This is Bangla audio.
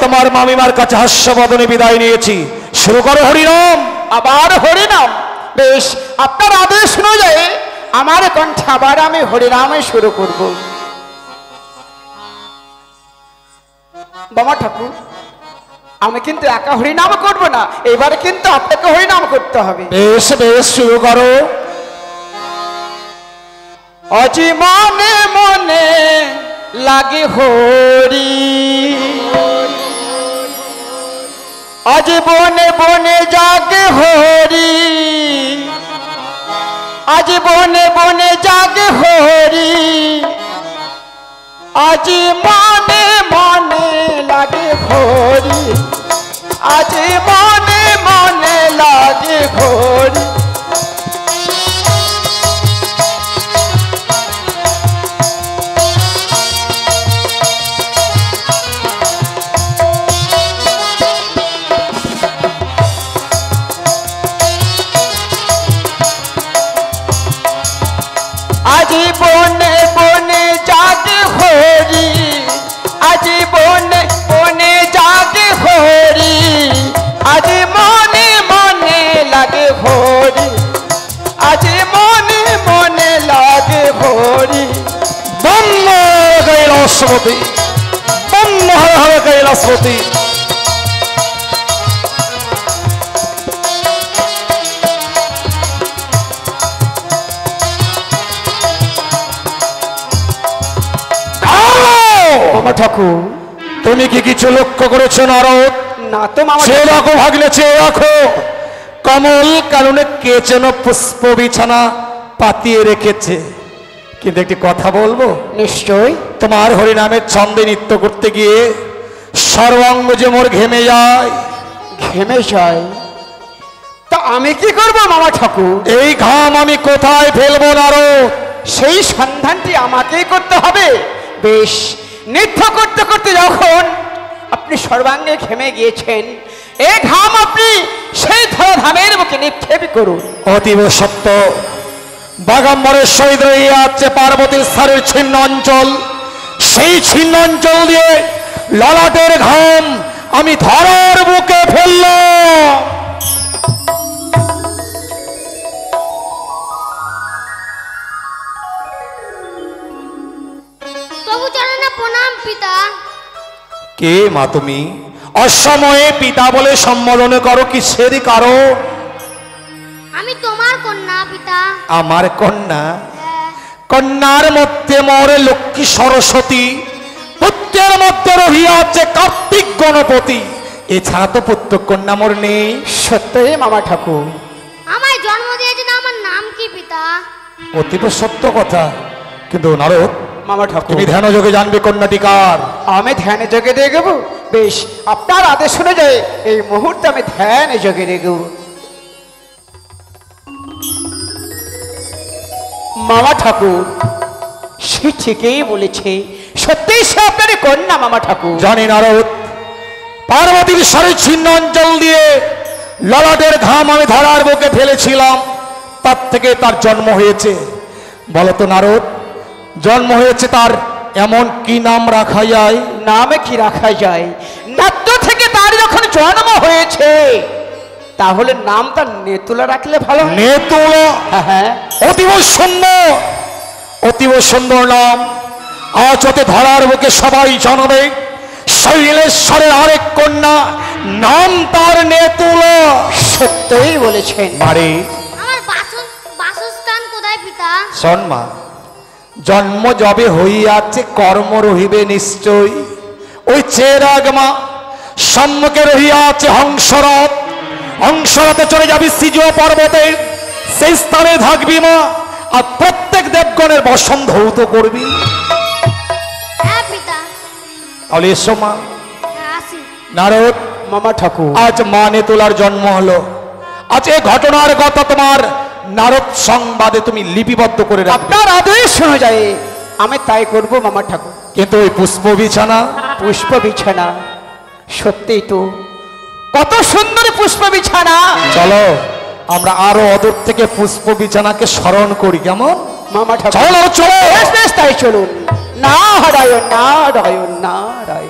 তোমার মামিমার কাছে হাস্যবদনে বিদায় নিয়েছি। শুরু করো হরিনাম। আবার হরিনাম। বেশ, আপনার আদেশ অনুযায়ী আমার কণ্ঠে আবার আমি হরিনামে শুরু করব। বাবা ঠাকুর, আমি কিন্তু একা হরিনাম করব না, এবারে কিন্তু আপনাকে হরিনাম করতে হবে। বেশ বেশ, শুরু করো। আজি মনে মনে লাগে হরি, আজি বনে বনে জাগে হরি, আজি বনে বনে জাগে হরি, আজি মনে মনে লাগে হরি, আজি মনে মনে লাগে হরি। আজি বনে বনে জাগে হরি, আজি বনে বনে জাগে হরি, আজি মনে মনে লাগে হরি, আজি মনে মনে লাগে হরি। বন্য কৈলাসপতি, বন্য হরে হরে কৈলাসপতি। ঠাকুর, তুমি কি কিছু লক্ষ্য করেছো নারদ? না তো মামা। সে রাখো ভাগলে, চেয়ে রাখো। কমল কাননে কে যেন পুষ্প বিছানা পাতিয়ে রেখেছে। কিন্তু একটি কথা বলবো? নিশ্চয়। তোমার হরিনামের ছন্দে নৃত্য করতে গিয়ে সর্বাঙ্গ যে মোর ঘেমে যায়। ঘেমে যায়? তা আমি কি করব মামা ঠাকুর? এই ঘাম আমি কোথায় ফেলবো নারদ? সেই সন্ধানটি আমাকেই করতে হবে। বেশ, নৃত্য করতে করতে যখন আপনি সর্বাঙ্গে ঘেমে গিয়েছেন, এই ঘাম আপনি সেই ধরাধামের বুকে নিক্ষেপ করুন। অতীব সত্য। বাগাম্বরের সহিত রইয়া আছে পার্বতীর স্থানের ছিন্ন অঞ্চল। সেই ছিন্ন অঞ্চল দিয়ে ললাটের ঘাম আমি ধরার বুকে ফেললাম। প্রণাম পিতা। কে মা তুমি? অসময়ে পিতা বলে সম্বোধন করো, কিসের কারণ? আমি তোমার কন্যা পিতা। আমার কন্যা? কন্যার মধ্যে মোরে লক্ষ্মী সরস্বতী, পুত্রের মধ্যে রহিয়াছে কার্তিক গণপতি। এছাড়া তো পুত্র কন্যা মোর নেই। সত্যই মামা ঠাকুর। আমায় জন্ম দিয়েছেন, আমার নাম কি পিতা? অতীব সত্য কথা। কিন্তু নারদ, মামা ঠাকুর, তুমি ধ্যান যোগে জানবে কন্যাটি কার। আমি ধ্যানে যোগে দেখব। বেশ, আপনার আদেশ অনুযায়ী এই মুহূর্তে আমি ধ্যানে যোগে দেখব। মামা ঠাকুর, সে ঠিকই বলেছে, সত্যিই সে আপনারই কন্যা মামা ঠাকুর। জানি নারদ, পার্বতীর স্বরে ছিন্ন অঞ্চল দিয়ে ললাটের ঘাম আমি ধরার বুকে ফেলেছিলাম, তার থেকে তার জন্ম হয়েছে। বলতো নারদ, জন্ম হয়েছে তার এমন কি নাম রাখা যায়? নামে কি রাখা যায়? নাট্য থেকে তার যখন জন্ম হয়েছে, তাহলে নামটা নেতুলা রাখলে ভালো। নেতুলা? হ্যাঁ, অতীব সুন্দর, অতীব সুন্দর নাম। আজ ওতে ধরার বুকে সবাই জানাবে শৈলেশ্বরের আরেক কন্যা, নাম তার নেতুলা। সত্যই বলেছেন। মারে, আমার বাসস্থান কোথায় পিতা? শোন মা, জন্ম যবে হইয়াছে কর্ম রহিবে নিশ্চয়। ওই চেরাগ মা, সম্মুখে রহিয়াছে হংসরথ। হংসরথে চলে যাবি সিজুয়া পর্বতে, সেই স্থানে থাকবি মা, আর প্রত্যেক দেবগণের বসন ধৌত করবি। হ্যাঁ পিতা। তাহলে এসো মা। হ্যাঁ, আসি। নারদ, মামা ঠাকুর, আজ মা নেতুলার জন্ম হলো। আজ এই ঘটনার কথা তোমার নারদ সংবাদে তুমি লিপিবদ্ধ করে রাখবে। আপনার আদেশ অনুযায়ী আমি তাই করব মামা ঠাকুর। কিন্তু ওই পুষ্প বিছানা, পুষ্প বিছানা, সত্যিই তো কত সুন্দর পুষ্প বিছানা। চলো আমরা আরো অদূর থেকে পুষ্প বিছানাকে স্মরণ করি, কেমন? মামা ঠাকুর, চলো চলো। বেশ বেশ, তাই চলুন। নারায়ণ নারায়ণ নারায়ণ।